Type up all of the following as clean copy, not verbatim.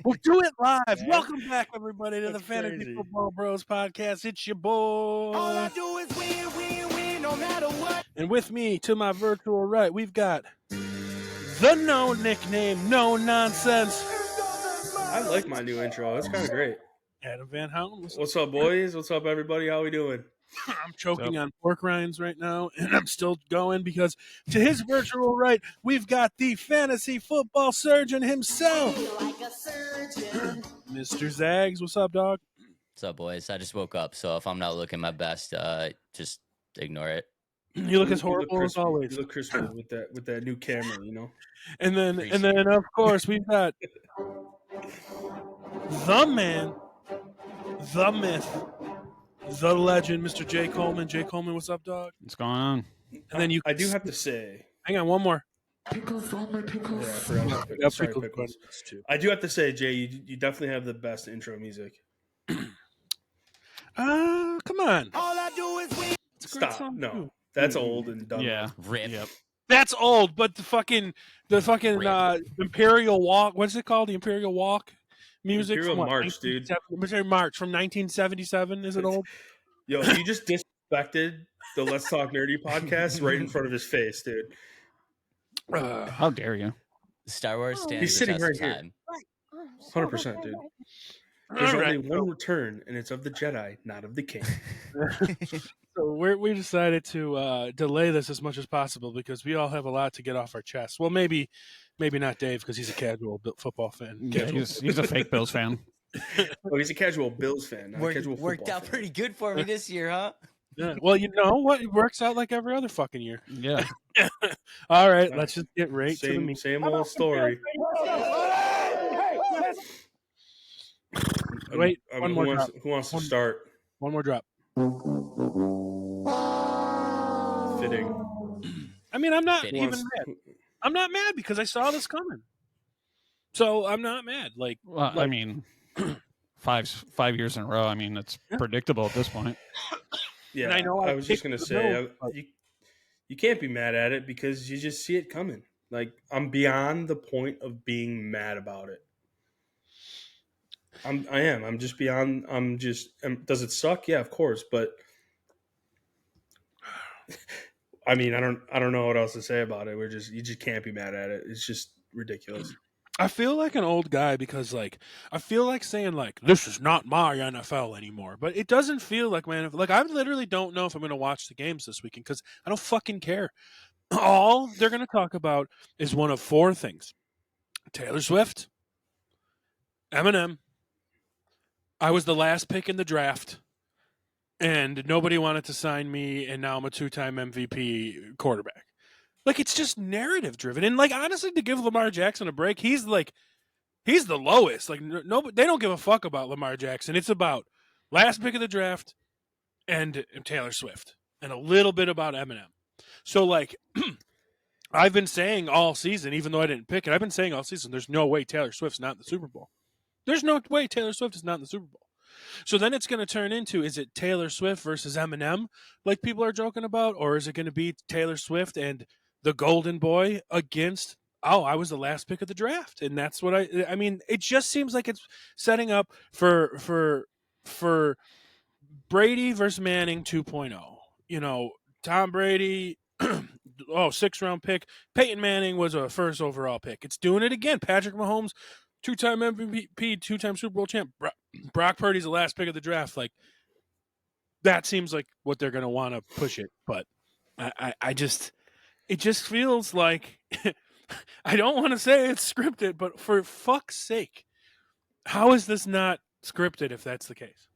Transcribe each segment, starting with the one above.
We'll do it live. Man. Welcome back, everybody, to the That's Fantasy crazy. Football Bros podcast. It's your boy. All I do is win, win, win, no matter what. And with me, to my virtual right, we've got the no nickname, no nonsense, I like my new intro. It's kind of great. Adam Van Houten. What's up, boys? What's up, everybody? How we doing? I'm choking on pork rinds right now, and I'm still going because to his virtual right, we've got the fantasy football surgeon himself, Like a surgeon. Mr. Zags. What's up, dog? What's up, boys? I just woke up, so if I'm not looking my best, just ignore it. You look as You look horrible as crispy. always. You look crispy with that new camera, you know. And then of course we've got the man, the myth, the legend, Mr. Jay Coleman. Jay Coleman, what's up, dog? What's going on? And then I do have to say, hang on, one more. Pickles on my pickles. yeah, I forgot about pickles. Yep, Sorry, Pickles pickles. Bunnies, too. I do have to say, Jay, you definitely have the best intro music. Come on. All I do is win. It's a great Stop. song, No, too. that's old and done. Yeah. Rip. Yep. That's old, but the fucking Rip. Imperial Walk. What's it called? The Imperial Walk music. Imperial from what, March, dude. Imperial March from 1977. Is it old? Yo, you just disrespected the Let's Talk Nerdy podcast right in front of his face, dude. How dare you? Star Wars stands He's the sitting test right of here. time. 100%, dude. There's All only right. one return, and it's of the Jedi, not of the King. So we decided to delay this as much as possible because we all have a lot to get off our chest. Well, maybe not Dave because he's a casual football fan. Yeah, he's a fake Bills fan. Oh, he's a casual Bills fan, not a casual football Worked out fan. pretty good for me this year, huh? Yeah. Well, you know what? It works out like every other fucking year. Yeah. All right, let's just get right to the Same, meat. same old story. Wait, I one mean, more who wants to start? One more drop. Fitting. I mean, I'm not Fitting. even mad. I'm not mad because I saw this coming. So I'm not mad. Like, Well, I mean, 5 years in a row. I mean, it's predictable at this point. Yeah, And I know I was just picked gonna the say Bills, but- you can't be mad at it because you just see it coming. Like I'm beyond the point of being mad about it. I am. I'm just beyond. Does it suck? Yeah, of course. But I mean, I don't know what else to say about it. You just can't be mad at it. It's just ridiculous. I feel like an old guy because, like, I feel like saying, like, this is not my NFL anymore. But it doesn't feel like my NFL. Like, I literally don't know if I'm going to watch the games this weekend because I don't fucking care. All they're going to talk about is one of four things: Taylor Swift, Eminem. I was the last pick in the draft, and nobody wanted to sign me, and now I'm a two-time MVP quarterback. Like, it's just narrative driven. And, like, honestly, to give Lamar Jackson a break, he's the lowest. Like, they don't give a fuck about Lamar Jackson. It's about last pick of the draft and Taylor Swift and a little bit about Eminem. So, like, I've been saying all season, even though I didn't pick it, I've been saying all season, there's no way Taylor Swift's not in the Super Bowl. There's no way Taylor Swift is not in the Super Bowl. So then it's going to turn into, is it Taylor Swift versus Eminem, like people are joking about, or is it going to be Taylor Swift and the Golden Boy against, I was the last pick of the draft, and that's what I mean. It just seems like it's setting up for Brady versus Manning 2.0. You know, Tom Brady, 6th round pick. Peyton Manning was a first overall pick. It's doing it again. Patrick Mahomes, 2-time MVP, 2-time Super Bowl champ. Brock Purdy's the last pick of the draft. Like, that seems like what they're going to want to push it. But it just feels like, I don't want to say it's scripted, but for fuck's sake, how is this not scripted if that's the case?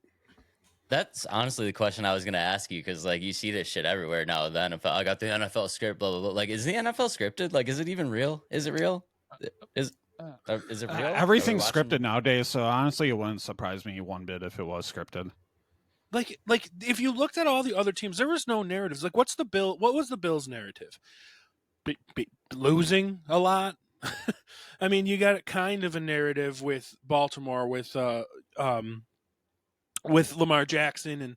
That's honestly the question I was gonna ask you because, like, you see this shit everywhere now. The NFL, I got the NFL script, blah blah blah. Like, is the NFL scripted? Like, is it even real? Is it real? Is it real? Everything's Are we watching- scripted nowadays, so honestly, it wouldn't surprise me one bit if it was scripted. Like if you looked at all the other teams, there was no narratives. Like, what was the Bills' narrative? Losing a lot. I mean, you got kind of a narrative with Baltimore with Lamar Jackson and,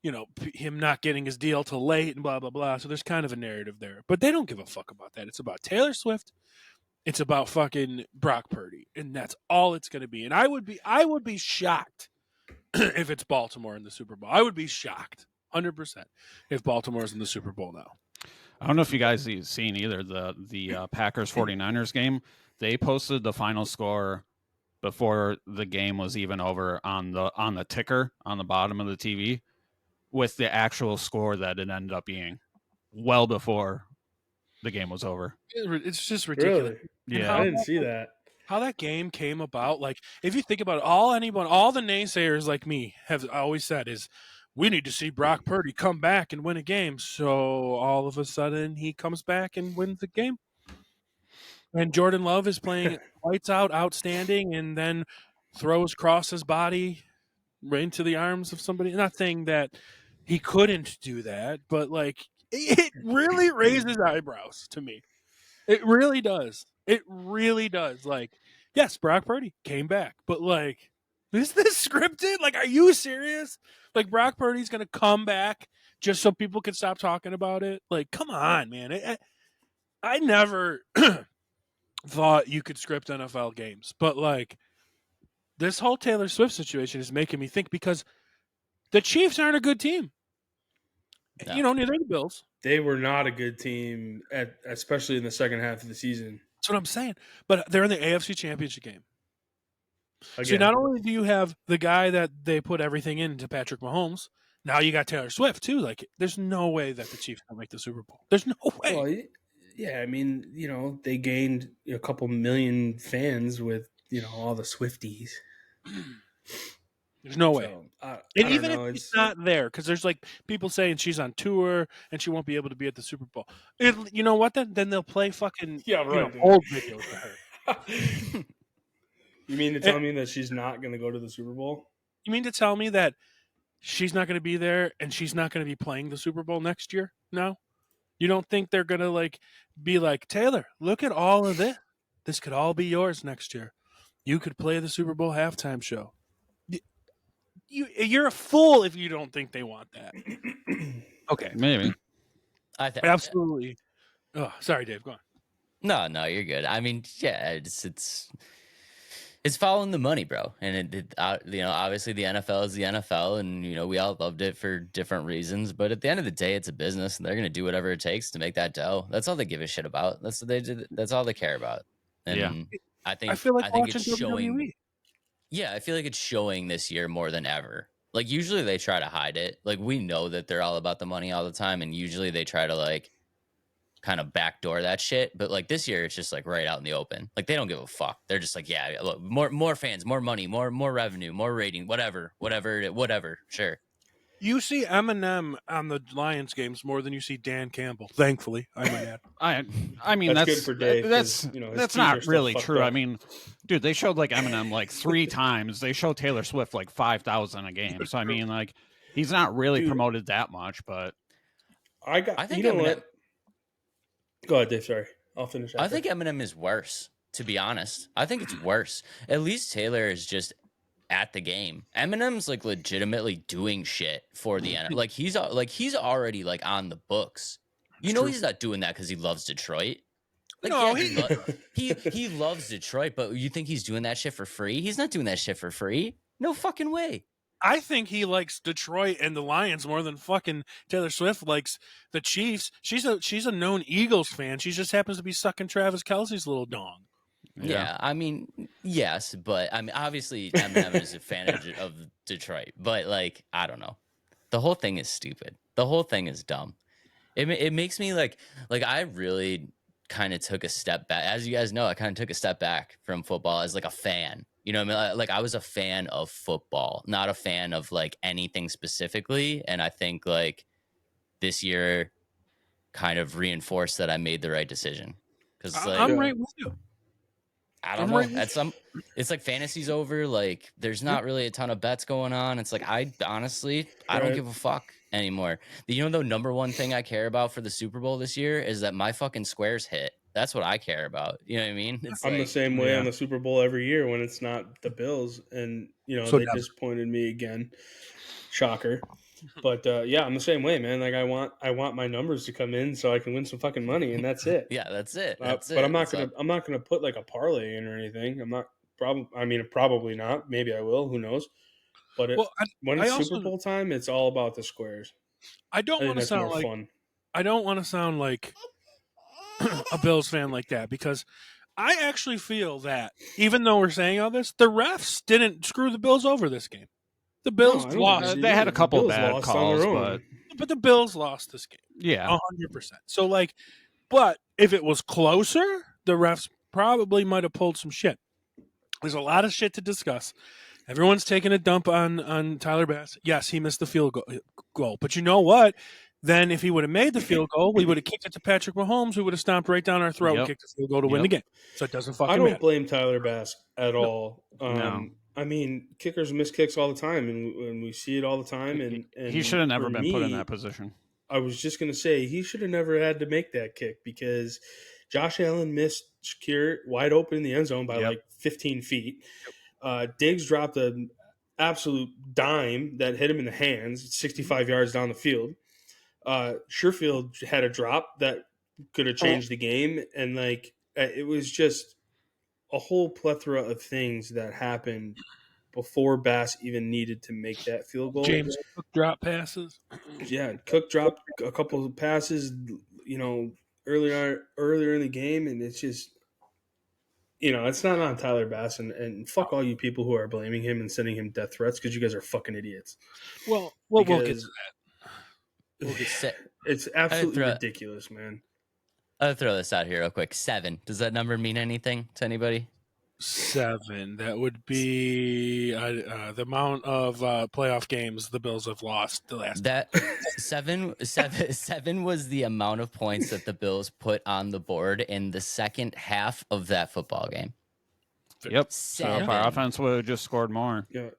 you know, him not getting his deal till late and blah blah blah. So there's kind of a narrative there, but they don't give a fuck about that. It's about Taylor Swift It's about fucking Brock Purdy, and that's all it's going to be. And I would be shocked if it's Baltimore in the Super Bowl. I would be shocked, 100%, if Baltimore's in the Super Bowl now. I don't know if you guys have seen either the Packers 49ers game. They posted the final score before the game was even over on the ticker on the bottom of the TV with the actual score that it ended up being well before the game was over. It's just ridiculous. Really? Yeah. I didn't see that. How that game came about, like, if you think about it, all the naysayers like me have always said is, we need to see Brock Purdy come back and win a game. So all of a sudden he comes back and wins the game. And Jordan Love is playing lights out, outstanding, and then throws across his body right into the arms of somebody. Not saying that he couldn't do that, but like it really raises eyebrows to me. It really does. It really does. Like, yes, Brock Purdy came back, but like, is this scripted? Like, are you serious? Like, Brock Purdy's gonna come back just so people can stop talking about it? Like, come on, man. I never thought you could script NFL games, but like, this whole Taylor Swift situation is making me think because the Chiefs aren't a good team. No. You know, neither are the Bills. They were not a good team, especially in the second half of the season. That's what I'm saying. But they're in the AFC Championship game. Again. So not only do you have the guy that they put everything into, Patrick Mahomes, now you got Taylor Swift too. Like, there's no way that the Chiefs can make the Super Bowl. There's no way. Well, yeah, I mean, they gained a couple million fans with, all the Swifties. There's no way. So, I And don't even know, if she's not there, because there's like people saying she's on tour and she won't be able to be at the Super Bowl. You know what? Then they'll play fucking old videos of her. You mean to tell me that she's not going to go to the Super Bowl? You mean to tell me that she's not going to be there and she's not going to be playing the Super Bowl next year? No? You don't think they're going to like be like, Taylor, look at all of this. This could all be yours next year. You could play the Super Bowl halftime show. You're a fool if you don't think they want that. Okay. Maybe. I think Absolutely. Oh, sorry, Dave. Go on. No, you're good. I mean, yeah, it's following the money, bro. And obviously the NFL is the NFL, and we all loved it for different reasons. But at the end of the day, it's a business, and they're gonna do whatever it takes to make that dough. That's all they give a shit about. That's what they do. That's all they care about. And Yeah. I feel like watching it's showing. WWE. Yeah, I feel like it's showing this year more than ever. Like, usually they try to hide it. Like, we know that they're all about the money all the time, and usually they try to like kind of backdoor that shit. But like this year, it's just like right out in the open. Like, they don't give a fuck. They're just like, yeah, look, more fans, more money, more revenue, more rating, whatever. Sure. You see Eminem on the Lions games more than you see Dan Campbell. Thankfully, I might add. I mean that's good for Dave. That's his not teeth are really still true. fucked I up. mean, dude, they showed like Eminem like 3 times. They showed Taylor Swift like 5,000 a game. So I mean, like, he's not really Dude. promoted that much. But I think you know Eminem. what? Go ahead, Dave. Sorry, I'll finish. I after. think Eminem is worse. To be honest, I think it's worse. At least Taylor is just at the game. Eminem's like legitimately doing shit for the NFL. Like he's already like on the books. He's not doing that because he loves Detroit. Like, No, he loves Detroit, but you think he's doing that shit for free? He's not doing that shit for free. No fucking way. I think he likes Detroit and the Lions more than fucking Taylor Swift likes the Chiefs. She's a known Eagles fan. She just happens to be sucking Travis Kelce's little dong. Yeah, I mean, yes, but I mean, obviously, Eminem is a fan of Detroit, but like, I don't know. The whole thing is stupid. The whole thing is dumb. It makes me like I really kind of took a step back. As you guys know, I kind of took a step back from football as like a fan. You know what I mean? Like, I was a fan of football, not a fan of like anything specifically. And I think like this year kind of reinforced that I made the right decision. Because like, I'm right with you. I don't know. It's like fantasy's over. Like, there's not really a ton of bets going on. It's like, I honestly don't give a fuck anymore. The number one thing I care about for the Super Bowl this year is that my fucking squares hit. That's what I care about. You know what I mean? I'm the same way on the Super Bowl every year when it's not the Bills, and they disappointed me again. Shocker. But yeah, I'm the same way, man. Like I want my numbers to come in so I can win some fucking money, and that's it. Yeah, that's it. That's But it. So I'm not gonna put like a parlay in or anything. I'm not probably not. Maybe I will. Who knows? But Well, when I it's Super also Bowl time, it's all about the squares. I I don't think want to that's sound more like fun. I don't want to sound like a Bills fan like that because I actually feel that even though we're saying all this, the refs didn't screw the Bills over this game. The No, Bills I don't think lost, They had a did. The couple Bills bad lost on their calls, own. but the Bills lost this game yeah, 100%. So like, but if it was closer, the refs probably might have pulled some shit. There's a lot of shit to discuss. Everyone's taking a dump on Tyler Bass. Yes, he missed the field goal. But you know what? Then if he would have made the field goal, we would have kicked it to Patrick Mahomes, who would have stomped right down our throat and Yep. kicked the field goal to win the game. So it doesn't I fucking don't matter. blame Tyler Bass at No. all. No. I mean, kickers miss kicks all the time, and we see it all the time. And he should have never for been put in me, that position. I was just going to say he should have never had to make that kick because Josh Allen missed Shakir wide open in the end zone by Yep. like 15 feet. Diggs dropped an absolute dime that hit him in the hands, 65 yards down the field. Sherfield had a drop that could have changed the game, and like it was just a whole plethora of things that happened before Bass even needed to make that field goal. James Cook drop passes. Yeah, Cook dropped a couple of passes, earlier in the game, and it's just it's not on Tyler Bass, and fuck all you people who are blaming him and sending him death threats because you guys are fucking idiots. Well, we'll get to Because that. We'll get to se- it's absolutely throw- ridiculous, man. I'll throw this out here real quick. 7. Does that number mean anything to anybody? 7. That would be the amount of playoff games the Bills have lost the last. That 7 was the amount of points that the Bills put on the board in the second half of that football game. Yep. So if 7. our offense would have just scored more. Yeah.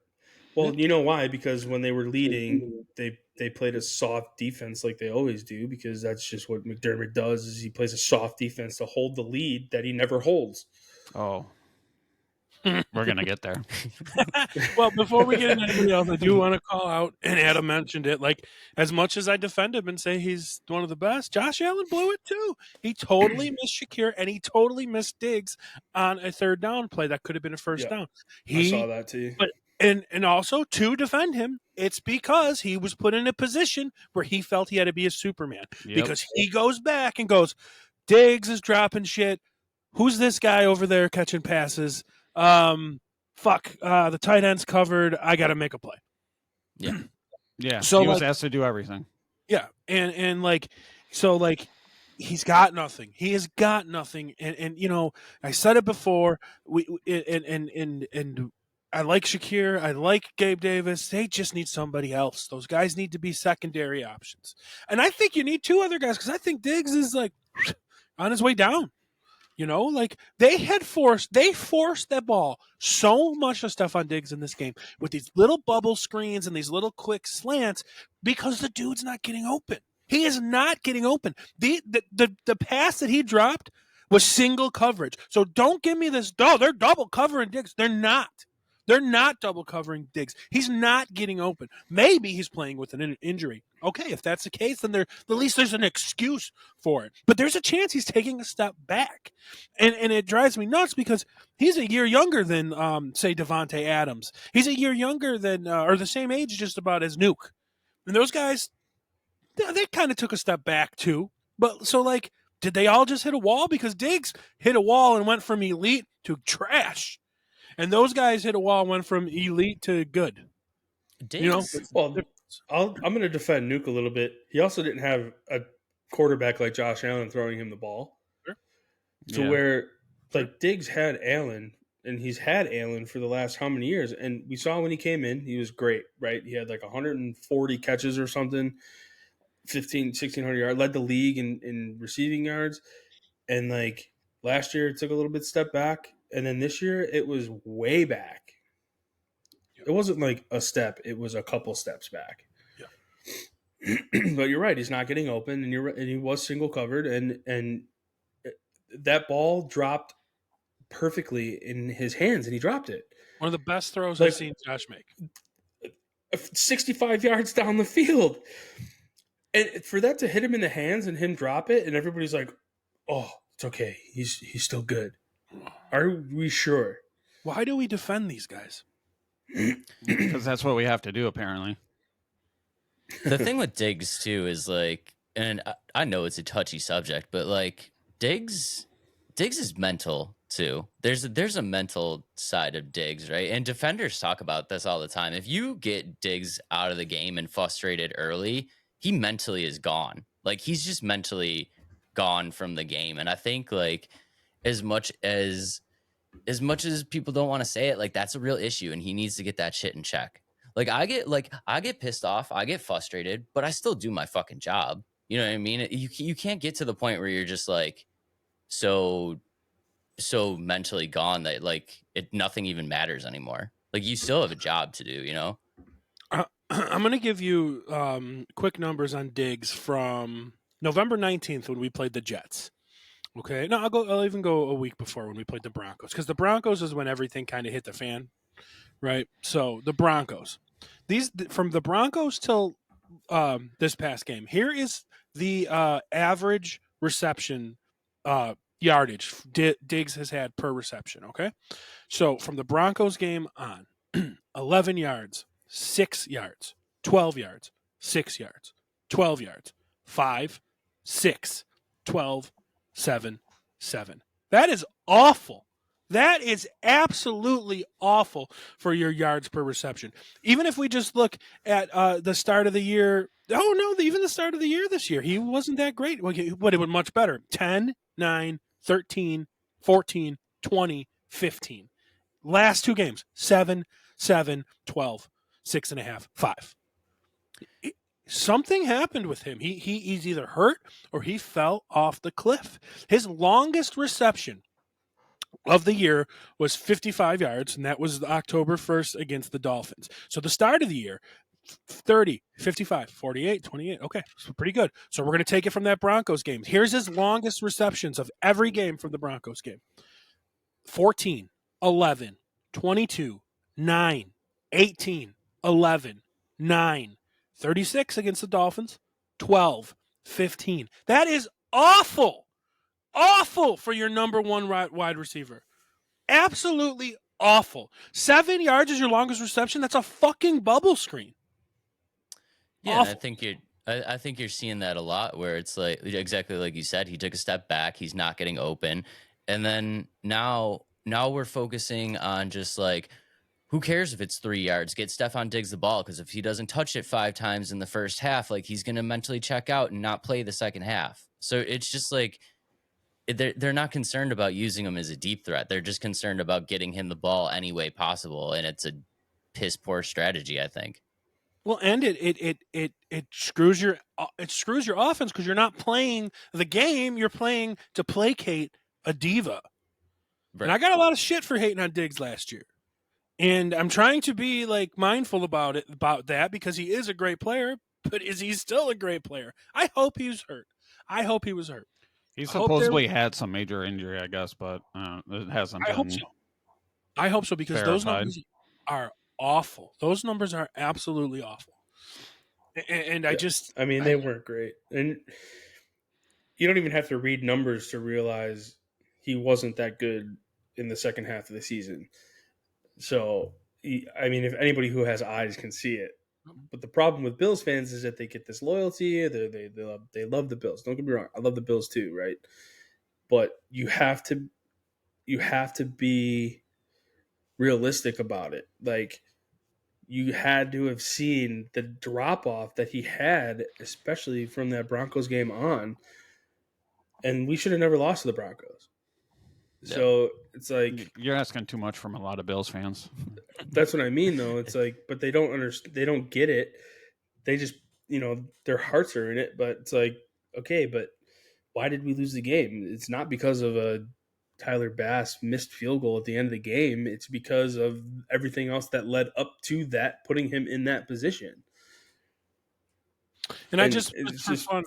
Well, you know why? Because when they were leading, they played a soft defense like they always do. Because that's just what McDermott does: is he plays a soft defense to hold the lead that he never holds. Oh, we're gonna get there. Well, before we get into anybody else, I do want to call out, and Adam mentioned it, like, as much as I defend him and say he's one of the best, Josh Allen blew it too. He totally missed Shakir, and he totally missed Diggs on a third down play that could have been a first down. I saw that too. But and also to defend him, it's because he was put in a position where he felt he had to be a Superman. Yep. Because he goes back and goes, Diggs is dropping shit. Who's this guy over there catching passes? The tight end's covered. I got to make a play. Yeah. Yeah. So, he was like- asked to do everything. Yeah, and he's got nothing. He has got nothing. And I said it before. And I like Shakir. I like Gabe Davis. They just need somebody else. Those guys need to be secondary options. And I think you need 2 other guys because I think Diggs is like on his way down. They forced that ball so much of Stefan Diggs in this game with these little bubble screens and these little quick slants because the dude's not getting open. He is not getting open. The pass that he dropped was single coverage. So don't give me this, they're double covering Diggs. They're not. They're not double covering Diggs. He's not getting open. Maybe he's playing with an injury. Okay, if that's the case, then at least there's an excuse for it. But there's a chance he's taking a step back. And it drives me nuts because he's a year younger than, say, Devontae Adams. He's a year younger than, or the same age just about as Nuke. And those guys, they kind of took a step back too. But so, like, did they all just hit a wall? Because Diggs hit a wall and went from elite to trash. And those guys hit a wall and went from elite to good. Diggs. Well, I'm going to defend Nuke a little bit. He also didn't have a quarterback like Josh Allen throwing him the ball. Sure. To where, like, Diggs had Allen, and he's had Allen for the last how many years? And we saw when he came in, he was great, right? He had like 140 catches or something, 1,600 yards, led the league in receiving yards. And, like, last year it took a little bit step back. And then this year it was way back. It wasn't like a step; it was a couple steps back. Yeah. But you're right; he's not getting open, and he was single covered, and that ball dropped perfectly in his hands, and he dropped it. One of the best throws I've seen Josh make. 65 yards down the field. And for that to hit him in the hands and him drop it, and everybody's like, "Oh, it's okay. He's still good." Are we sure? Why do we defend these guys? Because that's what we have to do, apparently. The thing with Diggs too is like, and I know it's a touchy subject, but like Diggs is mental too. There's a mental side of Diggs, right? And defenders talk about this all the time. If you get Diggs out of the game and frustrated early, he mentally is gone. Like he's just mentally gone from the game. And I think like as much as people don't want to say it, like that's a real issue, and he needs to get that shit in check. Like I get pissed off, I get frustrated, but I still do my fucking job. You know what I mean? You can't get to the point where you're just like so mentally gone that like nothing even matters anymore. Like you still have a job to do, you know? I'm going to give you quick numbers on Diggs from November 19th when we played the Jets. Okay. No, I'll even go a week before when we played the Broncos, because the Broncos is when everything kind of hit the fan, right? So the Broncos, from the Broncos till this past game, here is the average reception yardage Diggs has had per reception. Okay. So from the Broncos game on, 11 yards, 6 yards, 12 yards, 6 yards, 12 yards, 5, 6, 12, 7, 7. That is awful. That is absolutely awful for your yards per reception. Even if we just look at the start of the year, even the start of the year this year, he wasn't that great, but it was much better. 10, 9, 13, 14, 20, 15. Last two games, 7, 7, 12, 6.5, 5. Something happened with him. He's either hurt or he fell off the cliff. His longest reception of the year was 55 yards, and that was October 1st against the Dolphins. So the start of the year, 30, 55, 48, 28. Okay, so pretty good. So we're going to take it from that Broncos game. Here's his longest receptions of every game from the Broncos game. 14, 11, 22, 9, 18, 11, 9, 36 against the Dolphins, 12, 15. That is awful. Awful for your number one wide receiver. Absolutely awful. 7 yards is your longest reception. That's a fucking bubble screen. Yeah, and I think you're seeing that a lot, where it's like exactly like you said, he took a step back, he's not getting open. And then now we're focusing on just like, who cares if it's 3 yards? Get Stefan Diggs the ball, because if he doesn't touch it 5 times in the first half, like he's going to mentally check out and not play the second half. So it's just like they're not concerned about using him as a deep threat. They're just concerned about getting him the ball any way possible, and it's a piss poor strategy, I think. Well, and it screws your offense, because you're not playing the game, you're playing to placate a diva. Right. And I got a lot of shit for hating on Diggs last year. And I'm trying to be like mindful about that, because he is a great player, but is he still a great player? I hope he's hurt. I hope he was hurt. He supposedly had some major injury, I guess, but it hasn't been. I hope so, because verified. Those numbers are awful. Those numbers are absolutely awful. And they weren't great. And you don't even have to read numbers to realize he wasn't that good in the second half of the season. So, if anybody who has eyes can see it. But the problem with Bills fans is that they get this loyalty. They love the Bills. Don't get me wrong. I love the Bills too, right? But you have to be realistic about it. Like, you had to have seen the drop off that he had, especially from that Broncos game on. And we should have never lost to the Broncos. Yeah. So it's like, you're asking too much from a lot of Bills fans. That's what I mean, though. It's like, but they don't understand. They don't get it. They just, their hearts are in it. But it's like, okay, but why did we lose the game? It's not because of a Tyler Bass missed field goal at the end of the game. It's because of everything else that led up to that, putting him in that position. And it's just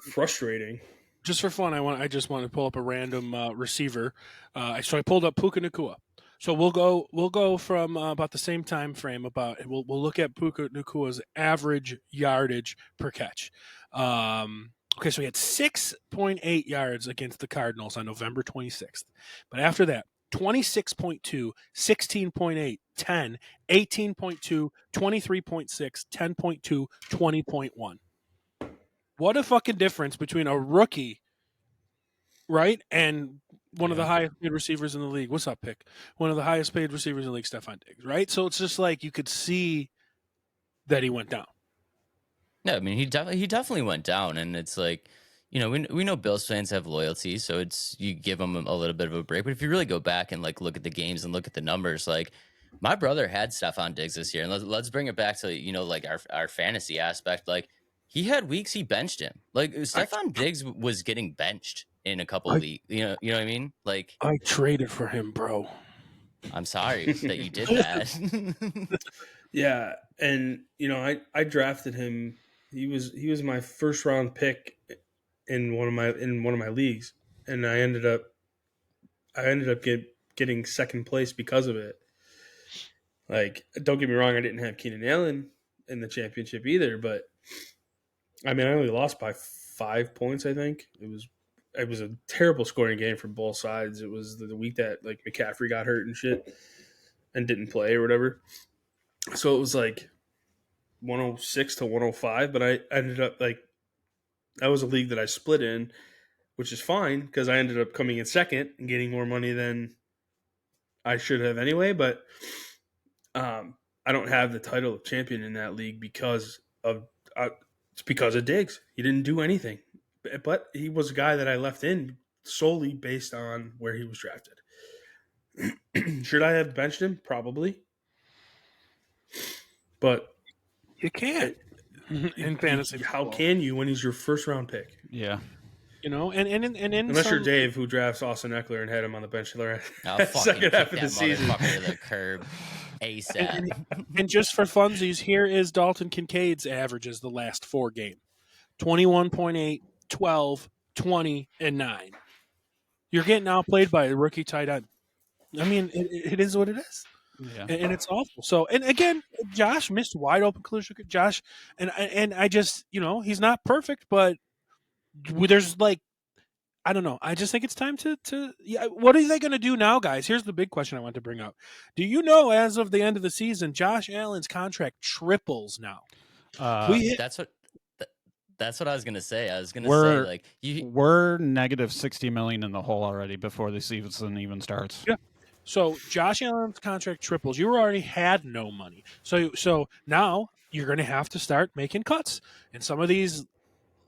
frustrating. Just for fun, I just want to pull up a random receiver. So I pulled up Puka Nacua. So we'll go from about the same time frame. We'll look at Puka Nakua's average yardage per catch. Okay, so he had 6.8 yards against the Cardinals on November 26th. But after that, 26.2, 16.8, 10, 18.2, 23.6, 10.2, 20.1. What a fucking difference between a rookie, right, and one of the highest paid receivers in the league. What's up, Pick? One of the highest paid receivers in the league, Stefan Diggs, right? So it's just like you could see that he went down. No, I mean he definitely went down, and it's like, we know Bills fans have loyalty, so it's you give them a little bit of a break. But if you really go back and like look at the games and look at the numbers, like my brother had Stefan Diggs this year, and let's bring it back to like our fantasy aspect. Like he had weeks he benched him. Like Stefan Diggs was getting benched in a couple I- leagues. You know what I mean? Like I traded for him, bro. I'm sorry that you did that. Yeah, and I drafted him. He was my first round pick in one of my leagues, and I ended up getting second place because of it. Like, don't get me wrong, I didn't have Keenan Allen in the championship either, but I mean, I only lost by 5 points. I think it was a terrible scoring game for both sides. It was the week that like McCaffrey got hurt and shit and didn't play or whatever. So it was like 106 to 105, but I ended up like that was a league that I split in, which is fine because I ended up coming in second and getting more money than I should have anyway. But I don't have the title of champion in that league because of it's because of Diggs. He didn't do anything, but he was a guy that I left in solely based on where he was drafted. Should I have benched him? Probably, but You can't in fantasy. How football. can you when he's your first round pick? Yeah. Unless you're Dave, who drafts Austin Eckler and had him on the bench the I'll fucking second half kick of the that season. motherfucker to the curb ASAP. And just for funsies, here is Dalton Kincaid's averages the last 4 games. 21.8, 12, 20, and 9. You're getting outplayed by a rookie tight end. I mean, it is what it is. Yeah. And it's awful. So, and again, Josh missed wide open collision. Josh, and I just, he's not perfect, but there's like, I don't know. I just think it's time to yeah. What are they going to do now, guys? Here's the big question I want to bring up. Do you know, as of the end of the season, Josh Allen's contract triples now? That's what I was gonna say. I was gonna say like we're negative 60 million in the hole already before the season even starts. Yeah. So Josh Allen's contract triples. You already had no money. So now you're going to have to start making cuts. And some of these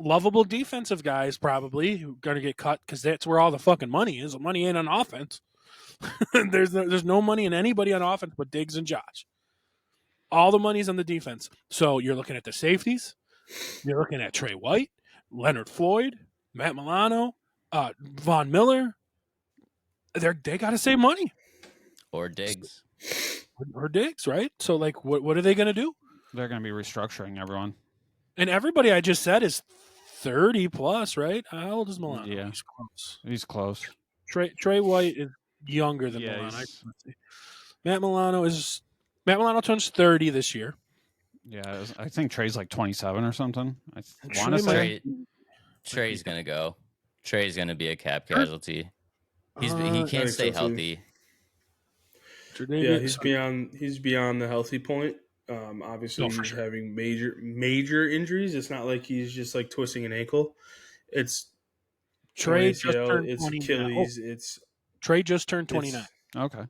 lovable defensive guys probably going to get cut because that's where all the fucking money is. The money ain't on offense. there's no money in anybody on offense but Diggs and Josh. All the money's on the defense. So you're looking at the safeties. You're looking at Trey White, Leonard Floyd, Matt Milano, Von Miller. They got to save money. Or Diggs. Or Diggs, right? So, like, what are they going to do? They're going to be restructuring everyone. And everybody I just said is 30 plus, right? How old is Milano? Yeah. He's close. He's close. Trey White is younger than Milano. Matt Milano turns 30 this year. Yeah, I think Trey's like 27 or something. I want to say. Trey's going to go. Trey's going to be a cap casualty. He can't stay healthy. Yeah, he's beyond the healthy point. Obviously, he's having major injuries. It's not like he's just like twisting an ankle. It's Trey ACL, just turned it's 29. Achilles. It's Trey just turned 29. Okay.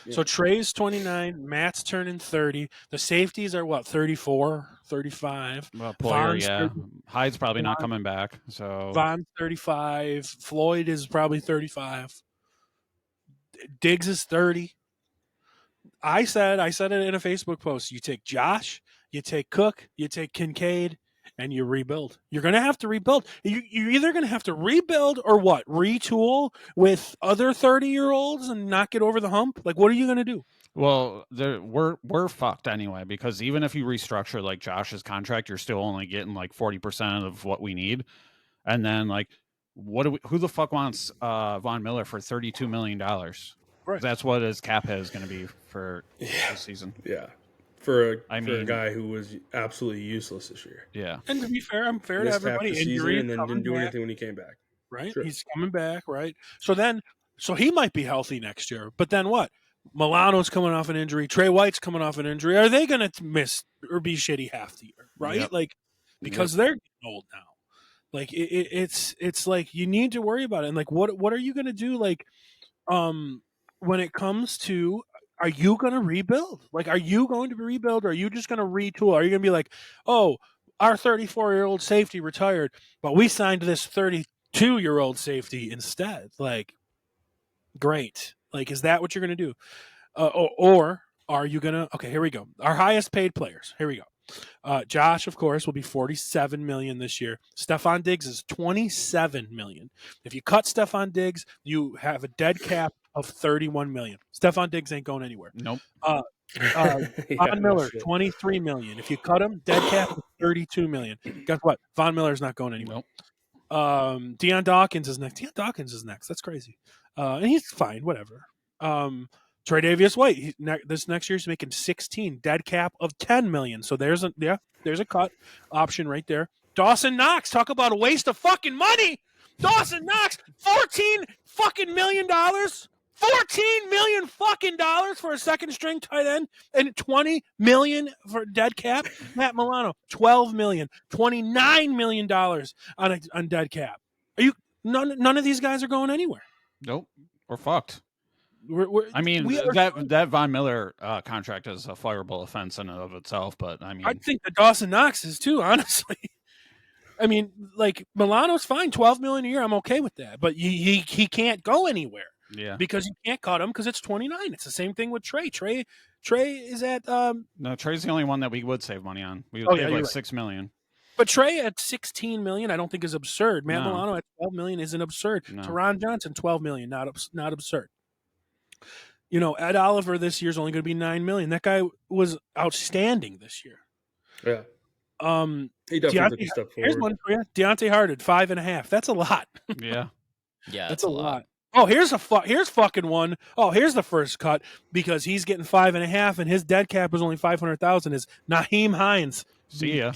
Yeah. So Trey's 29. Matt's turning 30. The safeties are what, 34, 35. Well, Poyer, yeah. Hyde's probably not coming back. So Von's 35. Floyd is probably 35. Diggs is 30. I said it in a Facebook post. You take Josh, you take Cook, you take Kincaid, and you rebuild. You're going to have to rebuild. You're either going to have to rebuild or what? Retool with other 30-year-olds and not get over the hump? Like, what are you going to do? Well, we're fucked anyway, because even if you restructure like Josh's contract, you're still only getting like 40% of what we need. And then like, who the fuck wants Von Miller for $32 million? Right. That's what his cap hit is going to be for Yeah. this season. Yeah. For a mean- guy who was absolutely useless this year. Yeah. And to be fair, I'm fair to Missed half everybody. the season Injuries and then coming didn't do back, anything when he came back. right? Sure. He's coming back, right? So he might be healthy next year. But then what? Milano's coming off an injury. Trey White's coming off an injury. Are they going to miss or be shitty half the year, right? Yep. Like because they're getting old now. Like it's like you need to worry about it. And like what are you going to do? Like when it comes to, are you going to rebuild? Like, are you going to rebuild or are you just going to retool? Are you going to be like, oh, our 34-year-old safety retired, but we signed this 32-year-old safety instead? Like, great. Like, is that what you're going to do? Or are you going to, okay, here we go. Our highest paid players. Here we go. Josh, of course, will be $47 million this year. Stefan Diggs is $27 million. If you cut Stefan Diggs, you have a dead cap of $31 million. Stefan Diggs ain't going anywhere. Nope. Von Miller, $23 million. If you cut him, dead cap is $32 million. Guess what? Von Miller's not going anywhere. Nope. Deion Dawkins is next. Deion Dawkins is next. That's crazy. And he's fine, whatever. Trey Davius White, this next year he's making 16, dead cap of 10 million. So there's a cut option right there. Dawson Knox, talk about a waste of fucking money. Dawson Knox, $14 fucking million. $14 million fucking dollars for a second string tight end and $20 million for dead cap. Matt Milano, $12 million, $29 million on dead cap. Are you none of these guys are going anywhere? Nope. We're fucked. I mean, that Von Miller contract is a fireable offense in and of itself, but I mean, I think the Dawson Knox is too, honestly. I mean, like Milano's fine, $12 million a year. I'm okay with that, but he can't go anywhere. Yeah, because you can't cut him because it's 29. It's the same thing with Trey. Trey is at no. Trey's the only one that we would save money on. We would save like right. $6 million. But Trey at 16 million, I don't think is absurd. Matt No. Milano at 12 million isn't absurd. No. Teron Johnson, 12 million, not absurd. You know, Ed Oliver this year's only going to be 9 million. That guy was outstanding this year. Yeah. He definitely took a step forward. Here's one for you. Deontay Harden, 5.5. That's a lot. Yeah. Yeah, that's a lot. Oh, here's fucking one. Oh, here's the first cut because he's getting 5.5 and his dead cap is only 500,000. Is Naheem Hines? See ya.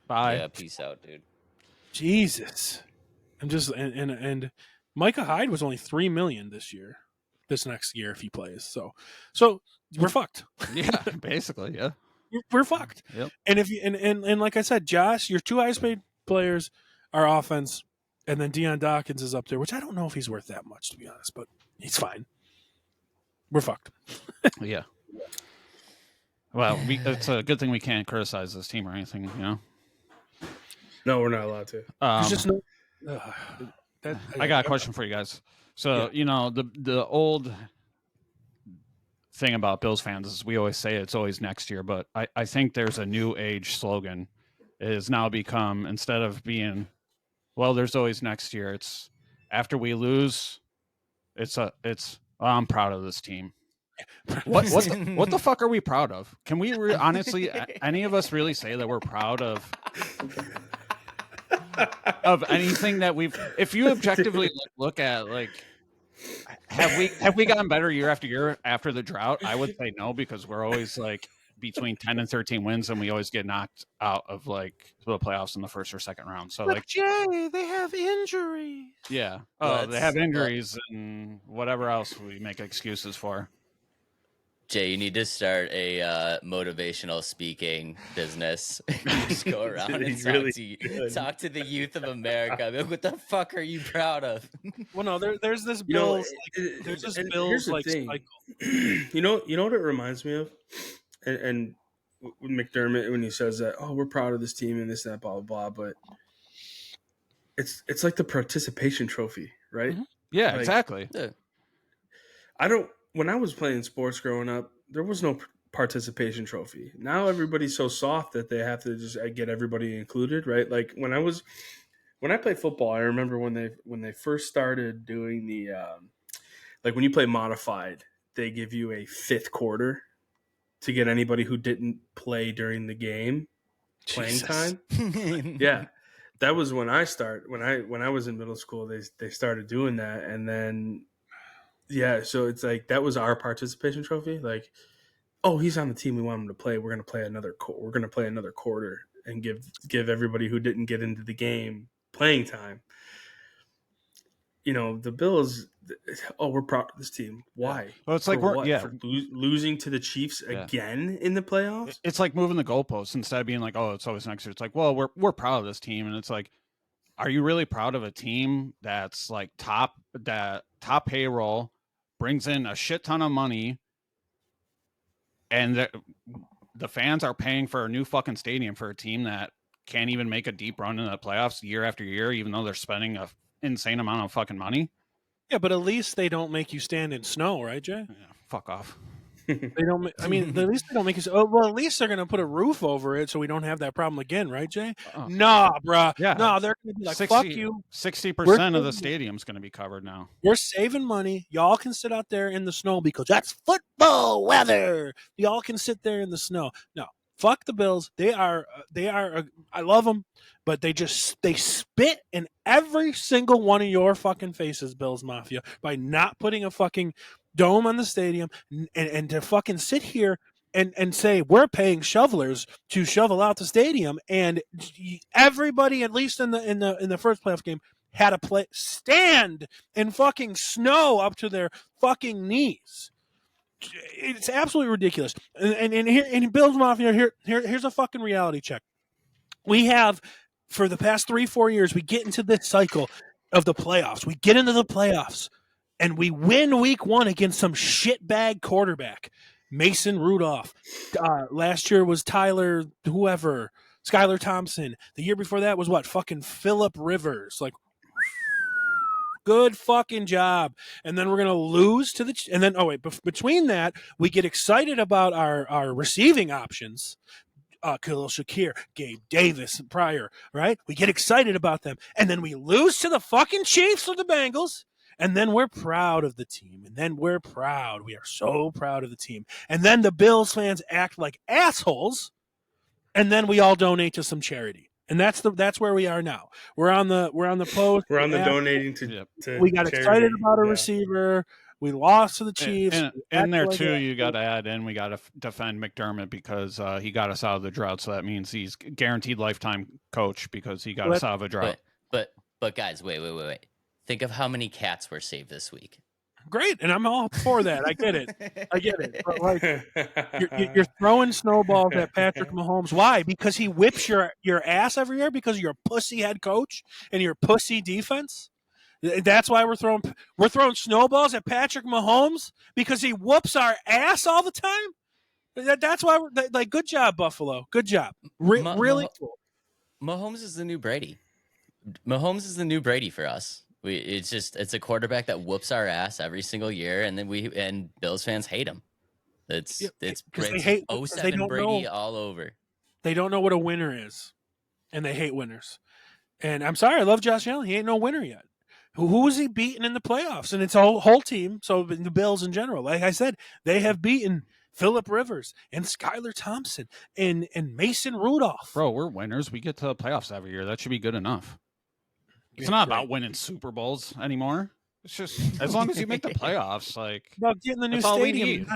Bye. Yeah, peace out, dude. Jesus, I'm just and Micah Hyde was only 3 million this next year if he plays. So we're fucked. Yeah, basically, yeah. We're fucked. Yep. And if you and like I said, Josh, your two highest paid players are offense. And then Deion Dawkins is up there, which I don't know if he's worth that much, to be honest, but he's fine. We're fucked. Yeah. Well, it's a good thing we can't criticize this team or anything, you know? No, we're not allowed to. There's just no... I got a question for you guys. So, you know, the old thing about Bills fans is we always say it's always next year, but I think there's a new age slogan. It has now become, instead of being... well, there's always next year. It's after we lose. I'm proud of this team. What the fuck are we proud of? Can we honestly, any of us really say that we're proud of anything that we've? If you objectively look at like, have we gotten better year after year after the drought? I would say no, because we're always like between 10 and 13 wins, and we always get knocked out of like the playoffs in the first or second round. So, like, Jay, they have injuries. Yeah. Oh, they have injuries and whatever else we make excuses for. Jay, you need to start a motivational speaking business. Just go around and talk to the youth of America. Like, what the fuck are you proud of? Well, no, there's this Bills. There's this Bills like cycle. You know what it reminds me of, and with McDermott when he says that, oh, we're proud of this team and this and that, blah blah blah, but it's like the participation trophy, right? Mm-hmm. Yeah, like, exactly. When I was playing sports growing up, there was no participation trophy. Now everybody's so soft that they have to just get everybody included, right? Like when I played football, I remember when they first started doing the like when you play modified, they give you a fifth quarter to get anybody who didn't play during the game playing time. Yeah. That was when I was in middle school, they started doing that, and then Yeah, so it's like that was our participation trophy. Like, oh, he's on the team we want him to play. We're gonna play another. We're gonna play another quarter and give everybody who didn't get into the game playing time. You know, the Bills. Oh, we're proud of this team. Why? Well, it's For like we're what? yeah. For losing to the Chiefs again in the playoffs. It's like moving the goalposts instead of being like, oh, it's always next year. It's like, well, we're proud of this team, and it's like, are you really proud of a team that's like top payroll, brings in a shit ton of money, and the fans are paying for a new fucking stadium for a team that can't even make a deep run in the playoffs year after year, even though they're spending a insane amount of fucking money? Yeah, but at least they don't make you stand in snow, right, Jay? Yeah, fuck off. They don't. I mean, at least they don't make you. Oh, well, at least they're gonna put a roof over it, so we don't have that problem again, right, Jay? Nah, bruh. Yeah. No, they're gonna be like, fuck you. 60% of the stadium's going to be covered now. We're saving money. Y'all can sit out there in the snow because that's football weather. Y'all can sit there in the snow. No, fuck the Bills. They are. I love them, but they spit in every single one of your fucking faces, Bills Mafia, by not putting a fucking dome on the stadium and to fucking sit here and say we're paying shovelers to shovel out the stadium, and everybody, at least in the first playoff game, had to stand in fucking snow up to their fucking knees. It's absolutely ridiculous. And here in Bills Mafia, here's a fucking reality check. We have, for the past 3-4 years, we get into this cycle of the playoffs. We get into the playoffs and we win week 1 against some shitbag quarterback, Mason Rudolph. Last year was Tyler, whoever, Skylar Thompson. The year before that was what? Fucking Phillip Rivers. Like, good fucking job. And then we're going to lose to and then, between that, we get excited about our receiving options. Khalil Shakir, Gabe Davis, Pryor, right? We get excited about them. And then we lose to the fucking Chiefs or the Bengals. And then we're proud of the team. And then we're proud. We are so proud of the team. And then the Bills fans act like assholes. And then we all donate to some charity. And that's where we are now. We're on the post. We're on the donating to we got charity. excited about a receiver. We lost to the Chiefs. And in there too, you got to add in, we got to defend McDermott because he got us out of the drought. So that means he's guaranteed lifetime coach because he got us out of a drought. But guys, wait. Think of how many cats were saved this week. Great, and I'm all for that. I get it. But like, you're throwing snowballs at Patrick Mahomes. Why? Because he whips your ass every year because of your pussy head coach and your pussy defense. That's why we're throwing snowballs at Patrick Mahomes because he whoops our ass all the time. That's why we're like, good job, Buffalo. Good job. Really cool. Mahomes is the new Brady. Mahomes is the new Brady for us. It's a quarterback that whoops our ass every single year, and then Bills fans hate him. It's they hate 07 Brady all over. They don't know what a winner is, and they hate winners. And I'm sorry, I love Josh Allen. He ain't no winner yet. Who is he beating in the playoffs? And it's a whole team. So the Bills in general, like I said, they have beaten Phillip Rivers and Skylar Thompson and Mason Rudolph. Bro, we're winners. We get to the playoffs every year. That should be good enough. It's not about winning Super Bowls anymore. It's just as long as you make the playoffs, like about getting the new stadium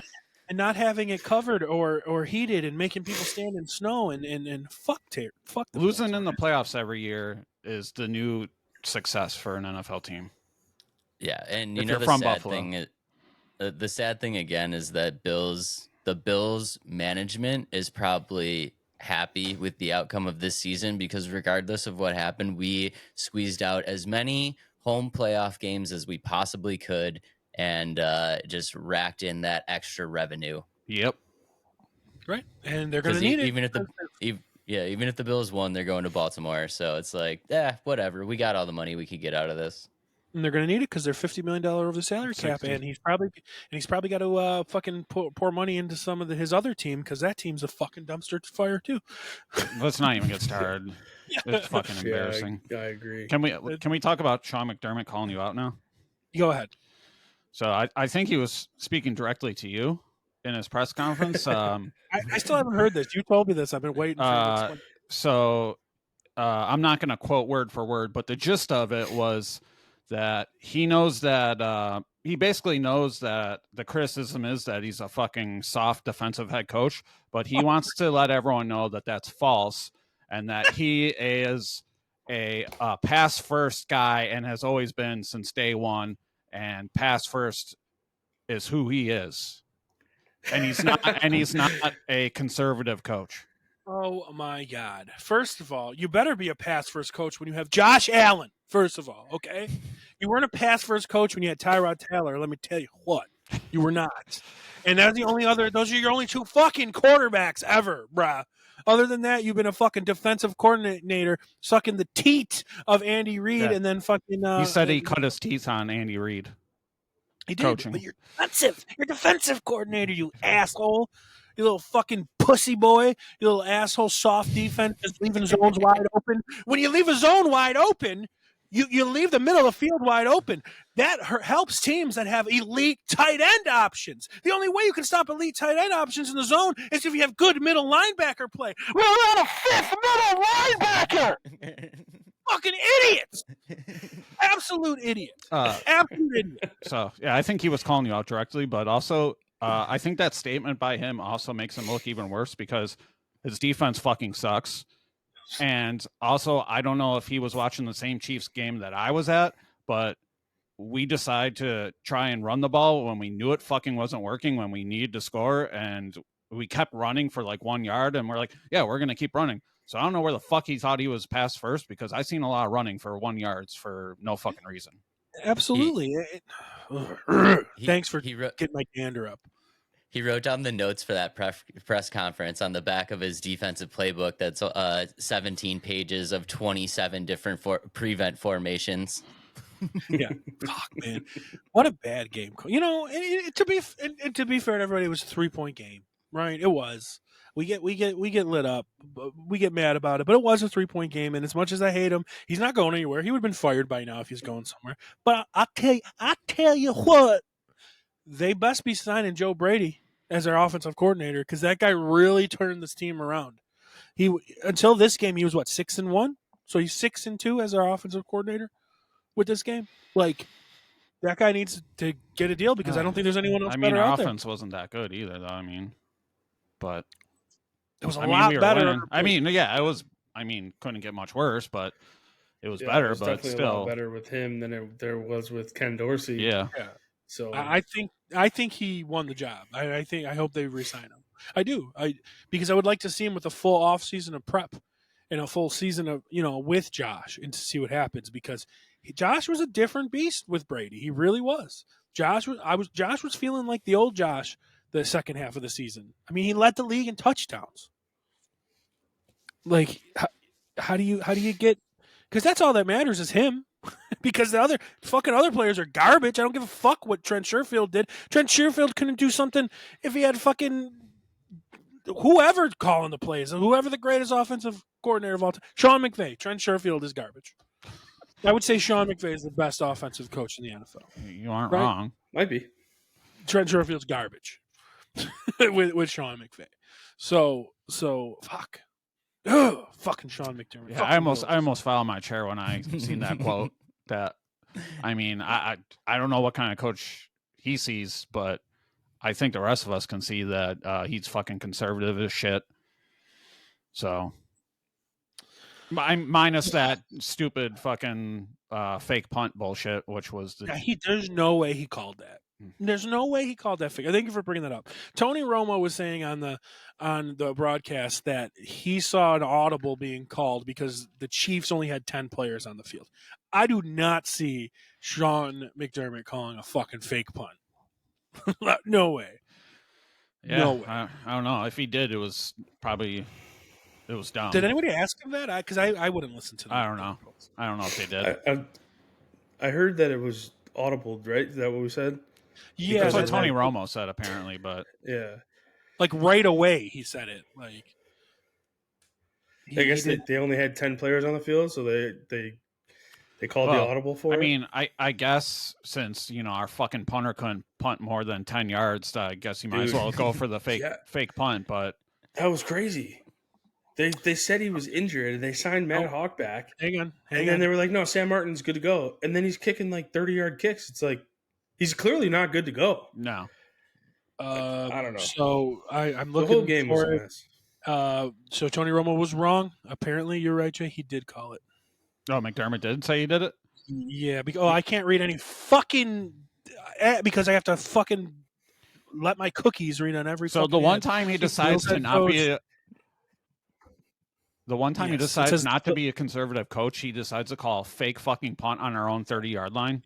and not having it covered or heated and making people stand in snow and fuck the losing in the playoffs every year is the new success for an NFL team. Yeah, and if you know the sad Buffalo. thing, the sad thing again is that the Bills management is probably happy with the outcome of this season because regardless of what happened, we squeezed out as many home playoff games as we possibly could and just racked in that extra revenue. Yep. Right. And they're going to need it. Even if the Bills won, they're going to Baltimore. So it's like, whatever. We got all the money we could get out of this. And they're going to need it because they're $50 million over the salary cap, and he's probably got to fucking pour money into some of his other team because that team's a fucking dumpster fire too. Let's not even get started. It's fucking embarrassing. Yeah, I agree. Can we talk about Sean McDermott calling you out now? Go ahead. So I think he was speaking directly to you in his press conference. I still haven't heard this. You told me this. I've been waiting for you. So I'm not going to quote word for word, but the gist of it was that he knows that he basically knows that the criticism is that he's a fucking soft defensive head coach, but he wants to let everyone know that that's false and that he is a pass first guy and has always been since day one. And pass first is who he is, and he's not. And he's not a conservative coach. Oh my God! First of all, you better be a pass first coach when you have Josh Allen. First of all, okay, you weren't a pass first coach when you had Tyrod Taylor. Let me tell you what, you were not. And that's the only other. Those are your only two fucking quarterbacks ever, bruh. Other than that, you've been a fucking defensive coordinator sucking the teat of Andy Reid, Yeah. and then fucking. He said he cut his teeth on Andy Reid. He did, coaching. but you're defensive. You're defensive coordinator, you asshole. You little fucking pussy boy. You little asshole soft defense just leaving zones wide open. When you leave a zone wide open, you leave the middle of the field wide open. That helps teams that have elite tight end options. The only way you can stop elite tight end options in the zone is if you have good middle linebacker play. We're on a fifth middle linebacker. Fucking idiots. Absolute idiots. Absolute idiots. So, yeah, I think he was calling you out directly, but also I think that statement by him also makes him look even worse because his defense fucking sucks. And also, I don't know if he was watching the same Chiefs game that I was at, but we decided to try and run the ball when we knew it fucking wasn't working, when we needed to score, and we kept running for like 1 yard, and we're like, yeah, we're going to keep running. So I don't know where the fuck he thought he was pass first because I seen a lot of running for 1 yard for no fucking reason. Absolutely. Thanks for getting my gander up. He wrote down the notes for that press conference on the back of his defensive playbook. That's 17 pages of 27 different prevent formations. Yeah, fuck, man, what a bad game. You know, to be fair to everybody, it was a 3-point game, right? It was. We get lit up, we get mad about it, but it was a 3-point game. And as much as I hate him, he's not going anywhere. He would have been fired by now if he's going somewhere. But I tell you what, they best be signing Joe Brady as their offensive coordinator because that guy really turned this team around. Until this game, he was 6-1, so he's 6-2 as our offensive coordinator with this game. Like, that guy needs to get a deal because I don't think there's anyone else better our out there. offense wasn't that good either, though. But it was a lot better. It was. Couldn't get much worse, but it was better. It was but still, a lot better with him than there was with Ken Dorsey. Yeah. So I think he won the job. I hope they re-sign him. I do. Because I would like to see him with a full off season of prep and a full season of with Josh and to see what happens because Josh was a different beast with Brady. He really was. Josh was feeling like the old Josh the second half of the season. I mean, he led the league in touchdowns. Like, how do you get? Because that's all that matters is him. Because the other players are garbage. I don't give a fuck what Trent Sherfield did. Trent Sherfield couldn't do something if he had fucking whoever calling the plays, whoever the greatest offensive coordinator of all time. Sean McVay. Trent Sherfield is garbage. I would say Sean McVay is the best offensive coach in the NFL. You aren't wrong. Might be. Trent Sherfield's garbage with Sean McVay. So fuck. Ugh, fucking Sean McDermott. Yeah, I almost fell on my chair when I seen that quote. That, I don't know what kind of coach he sees, but I think the rest of us can see that he's fucking conservative as shit. So, minus that stupid fucking fake punt bullshit, which was there's no way he called that. There's no way he called that fake. Thank you for bringing that up. Tony Romo was saying on the broadcast that he saw an audible being called because the Chiefs only had 10 players on the field. I do not see Sean McDermott calling a fucking fake punt. No way. Yeah, no way. I don't know. If he did, it was dumb. Did anybody ask him that? Because I wouldn't listen to them. I don't know. I don't know if they did. I heard that it was audible, right? Is that what we said? Yeah, that's what Tony Romo said apparently, but yeah, like right away he said it. Like, I guess they only had 10 players on the field, so they called the audible for it. I mean, I guess since our fucking punter couldn't punt more than 10 yards, I guess you might as well go for the fake punt. But that was crazy. They said he was injured, and they signed Matt Hawk back. Hang on. Then they were like, "No, Sam Martin's good to go." And then he's kicking like 30-yard kicks. It's like He's clearly not good to go. No. I don't know. So I'm The looking whole game was for a it. mess. So Tony Romo was wrong. Apparently, you're right, Jay. He did call it. Oh, McDermott did say he did it? Yeah. I can't read any fucking because I have to fucking let my cookies read on every. So the one time he decides to not be he decides not to be a conservative coach, he decides to call a fake fucking punt on our own 30-yard line.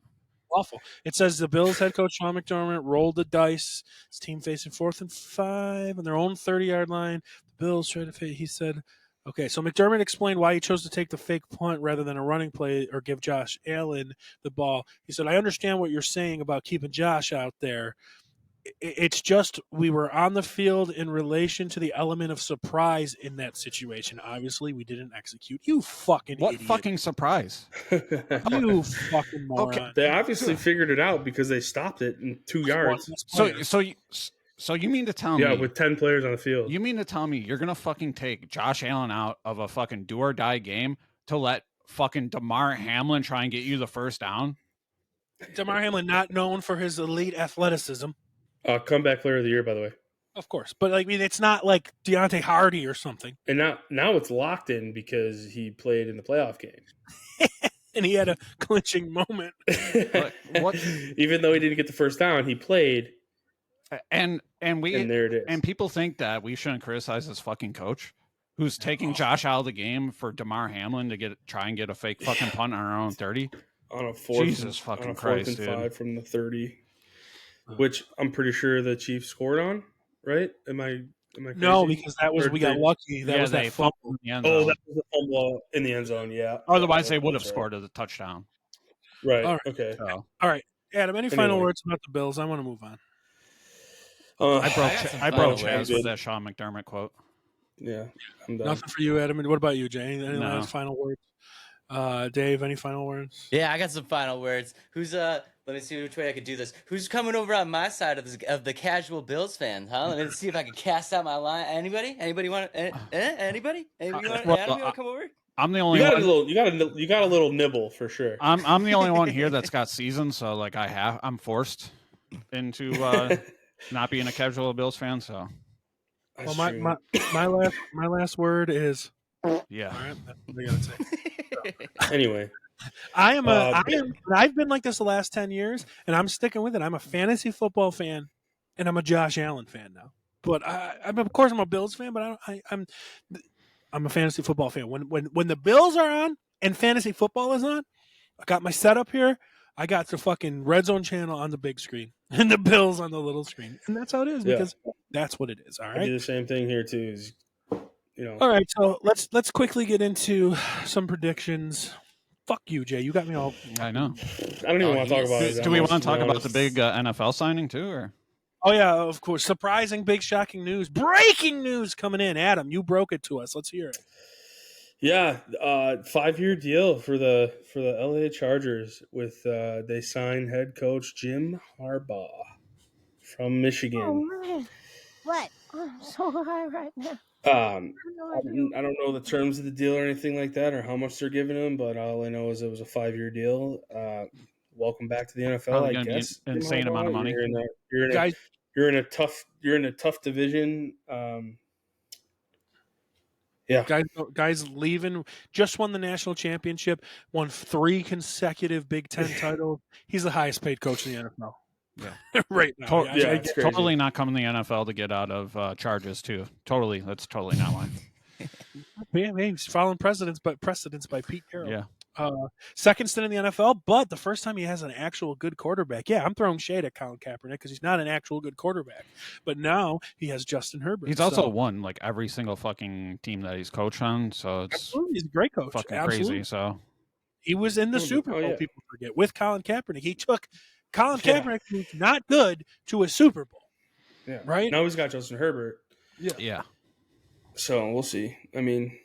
Awful. It says the Bills head coach Sean McDermott rolled the dice. His team facing 4th and 5 on their own 30-yard line. The Bills tried to. He said, "Okay." So McDermott explained why he chose to take the fake punt rather than a running play or give Josh Allen the ball. He said, "I understand what you're saying about keeping Josh out there. It's just we were on the field in relation to the element of surprise in that situation. Obviously, we didn't execute. You fucking What idiot. fucking surprise? You fucking moron." Okay. They obviously figured it out because they stopped it in 2 yards. So you mean to tell me? Yeah, with 10 players on the field. You mean to tell me you're gonna fucking take Josh Allen out of a fucking do or die game to let fucking Damar Hamlin try and get you the first down? Damar Hamlin, not known for his elite athleticism. Comeback player of the year, by the way. Of course. But I mean, it's not like Deontay Hardy or something. And now it's locked in because he played in the playoff game. And he had a clinching moment. What? Even though he didn't get the first down, he played. And there it is. And people think that we shouldn't criticize this fucking coach who's taking Josh out of the game for Damar Hamlin to try and get a fake fucking punt on our own 30. On a fourth, Jesus fucking Christ, dude. 5 from the 30, which I'm pretty sure the Chiefs scored on. Right? Am I crazy? No, because we got lucky. That was that fumble. In the end zone. that was a fumble in the end zone. Yeah. Otherwise, they would have scored a touchdown. Right. All right. Okay. All right, Adam. Any final words about the Bills? I want to move on. I broke Chaz with that Sean McDermott quote. Yeah, I'm done. Nothing for you, Adam. And what about you, Jay? Any No. last final words? Dave, any final words? Yeah, I got some final words. Who's let me see which way I could do this. Who's coming over on my side of the casual Bills fan? Huh? Let me see if I can cast out my line. Anybody? Anybody want? Anybody? Anybody want? Adam, you want to come over? I'm the only one. You got a little nibble for sure. I'm the only one here that's got seasons, so like I'm forced into not being a casual Bills fan. So, well, my last word is yeah. All right, that's what I gotta say. Anyway, I've been like this the last 10 years, and I'm sticking with it. I'm a fantasy football fan, and I'm a Josh Allen fan now. But of course, I'm a Bills fan. But I'm a fantasy football fan. When the Bills are on and fantasy football is on, I got my setup here. I got the fucking Red Zone channel on the big screen and the Bills on the little screen, and that's how it is because that's what it is. All right, I do the same thing here too. All right, so let's quickly get into some predictions. Fuck you, Jay. You got me all. I know. I don't even want to talk about it. Do we want to talk about the big NFL signing too, or? Oh yeah, of course. Surprising, big, shocking news, breaking news coming in. Adam, you broke it to us. Let's hear it. Yeah, 5-year deal for the LA Chargers with they signed head coach Jim Harbaugh from Michigan. Oh man, what? I'm so high right now. I don't know the terms of the deal or anything like that, or how much they're giving him, but all I know is it was a 5-year deal. Welcome back to the NFL. I guess insane amount of money. You're in a tough division. Yeah, guys leaving. Just won the national championship. Won 3 consecutive Big Ten titles. He's the highest paid coach in the NFL. Yeah, right now. Totally not coming to the NFL to get out of charges too. Totally, that's totally not mine. Yeah, he's following precedents by Pete Carroll. Yeah. Second stint in the NFL, but the first time he has an actual good quarterback. Yeah, I'm throwing shade at Colin Kaepernick because he's not an actual good quarterback. But now he has Justin Herbert. He's also won like every single fucking team that he's coached on. So it's he's a great coach. Fucking crazy. So he was in the Super Bowl. People forget with Colin Kaepernick. He took Colin Kaepernick, who's not good, to a Super Bowl. Yeah. Right now he's got Justin Herbert. Yeah. So we'll see. I mean,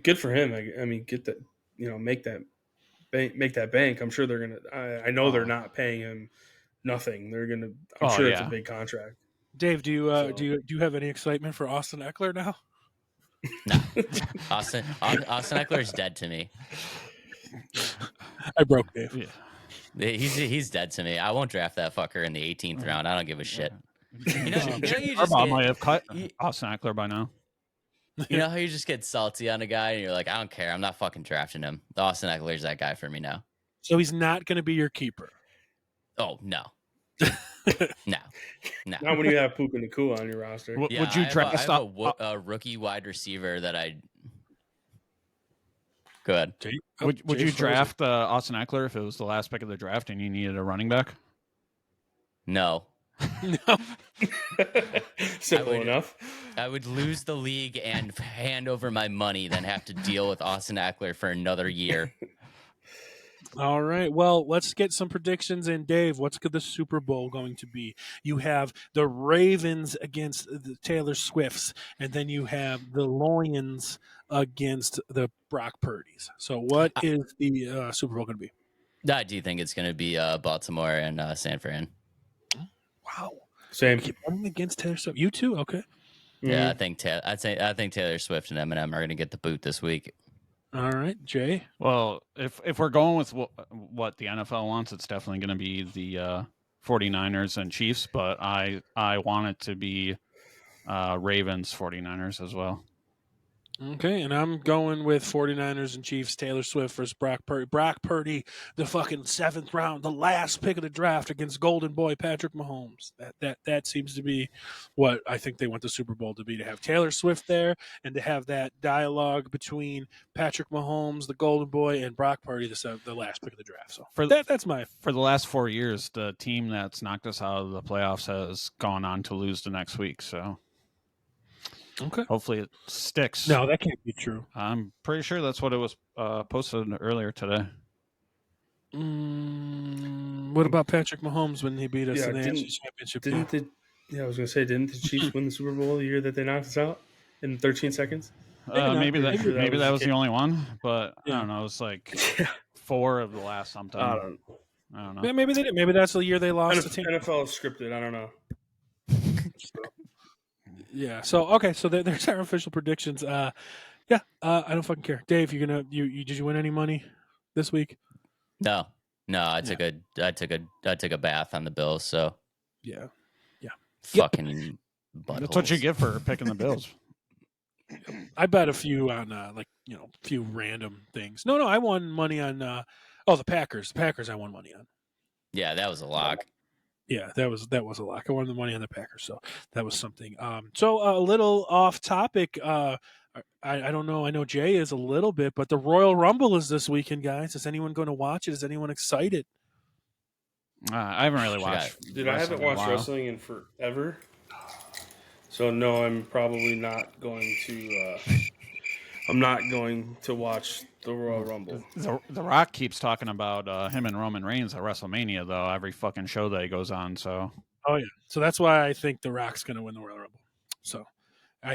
good for him. I mean, get that. Make that bank. I'm sure they're gonna. I know they're not paying him nothing. They're gonna. I'm sure it's a big contract. Dave, do you have any excitement for Austin Eckler now? No, Austin Eckler is dead to me. I broke Dave. Yeah. He's dead to me. I won't draft that fucker in the 18th round. I don't give a shit. You just Harbaugh might get, have cut you, Austin Eckler by now. you know how you just get salty on a guy and you're like, I don't care. I'm not fucking drafting him. Austin Eckler's that guy for me now. So he's not going to be your keeper. Oh no, no. Not when you have Puka Nacua on your roster. Would you draft? I have a rookie wide receiver that I. Go ahead. Would you draft Austin Eckler if it was the last pick of the draft and you needed a running back? No. No. Simple enough. I would lose the league and hand over my money, then have to deal with Austin Eckler for another year. All right. Well, let's get some predictions in. Dave, what's the Super Bowl going to be? You have the Ravens against the Taylor Swifts, and then you have the Lions against the Brock Purdy's. So what is the Super Bowl going to be? I do think it's going to be Baltimore and San Fran. Wow. Same. Keep running against Taylor Swift. You too? Okay. Yeah, I think Taylor Swift and Eminem are going to get the boot this week. All right, Jay. Well, if we're going with what the NFL wants, it's definitely going to be the 49ers and Chiefs, but I want it to be Ravens 49ers as well. Okay, and I'm going with 49ers and Chiefs, Taylor Swift versus Brock Purdy. Brock Purdy, the fucking 7th round, the last pick of the draft against Golden Boy Patrick Mahomes. That seems to be what I think they want the Super Bowl to be, to have Taylor Swift there and to have that dialogue between Patrick Mahomes, the Golden Boy, and Brock Purdy, the last pick of the draft. So for the last 4 years, the team that's knocked us out of the playoffs has gone on to lose the next week, so okay. Hopefully it sticks. No, that can't be true. I'm pretty sure that's what it was posted earlier today. What about Patrick Mahomes when he beat us in the NFC Championship? I was going to say, didn't the Chiefs win the Super Bowl the year that they knocked us out in 13 seconds? Maybe that was the only one, but I don't know. It was like 4 of the last sometime. I don't know. Yeah, maybe they did. Maybe that's the year they lost. NFL is scripted. I don't know. Yeah. So okay. So there's our official predictions. I don't fucking care. Dave, you did you win any money this week? No. I took a bath on the Bills. So yeah. Fucking buttholes. That's what you get for picking the Bills. I bet a few on a few random things. No, I won money on the Packers. The Packers I won money on. Yeah, that was a lock. Yeah, that was a lock. I won the money on the Packers, so that was something. So a little off topic. I don't know. I know Jay is a little bit, but the Royal Rumble is this weekend, guys. Is anyone going to watch it? Is anyone excited? I haven't really watched. I haven't watched wrestling in forever. So no, I'm probably not going to. I'm not going to watch the Royal Rumble. The Rock keeps talking about him and Roman Reigns at WrestleMania, though, every fucking show that he goes on. So. Oh yeah. So that's why I think The Rock's going to win the Royal Rumble. So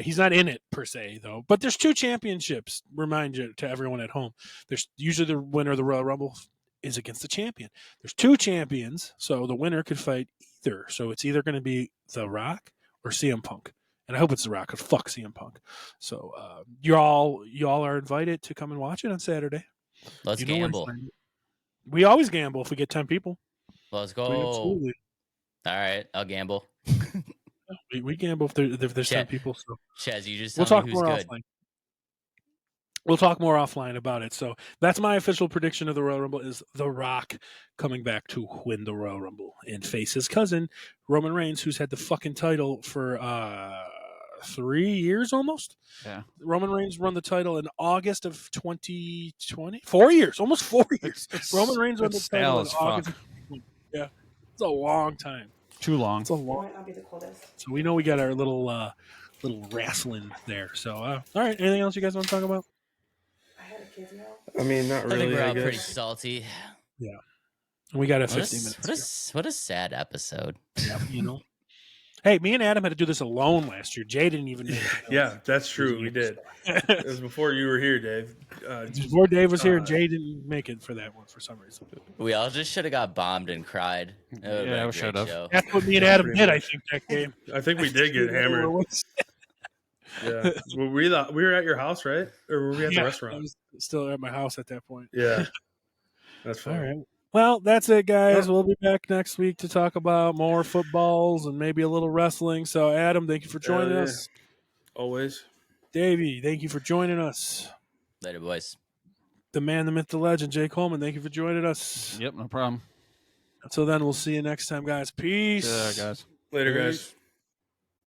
he's not in it per se, though. But there's 2 championships. Remind you to everyone at home. There's usually the winner of the Royal Rumble is against the champion. There's 2 champions, so the winner could fight either. So it's either going to be The Rock or CM Punk. And I hope it's The Rock, because fuck CM Punk. So y'all are invited to come and watch it on Saturday. Let's gamble. We always gamble if we get 10 people. Let's go. Absolutely. All right, I'll gamble. we gamble if there's 10 people. So Chaz, you just we'll tell talk me more who's good. offline. We'll talk more offline about it. So that's my official prediction of the Royal Rumble is The Rock coming back to win the Royal Rumble and face his cousin, Roman Reigns, who's had the fucking title for 3 years almost. Yeah. Roman Reigns won the title in August of 2020. 4 years, almost 4 years. Roman Reigns won the title in August. Yeah. It's a long time. Too long. It's a long. Might not be the coldest. So we know we got our little wrestling there. So all right. Anything else you guys want to talk about? I had a kid now. I mean, not really. I think we're all guess. pretty salty. Yeah. We got 15 minutes. What a sad episode. Yeah, Hey, me and Adam had to do this alone last year. Jay didn't even make it. Yeah, that's true. We did. It was before you were here, Dave. Before Dave was here, and Jay didn't make it for that one for some reason. We all just should have got bombed and cried. Yeah, we should have. That's what me and Adam did, I think, that game. I think we did get hammered. Yeah. Well, we were at your house, right? Or were we at the restaurant? I was still at my house at that point. Yeah. That's fine. All right. Well, that's it, guys. Yep. We'll be back next week to talk about more footballs and maybe a little wrestling. So, Adam, thank you for joining yeah. us. Always. Davey, thank you for joining us. Later, boys. The man, the myth, the legend, Jay Coleman, thank you for joining us. Yep, no problem. Until then, we'll see you next time, guys. Peace. Yeah, guys. Later, Peace. guys.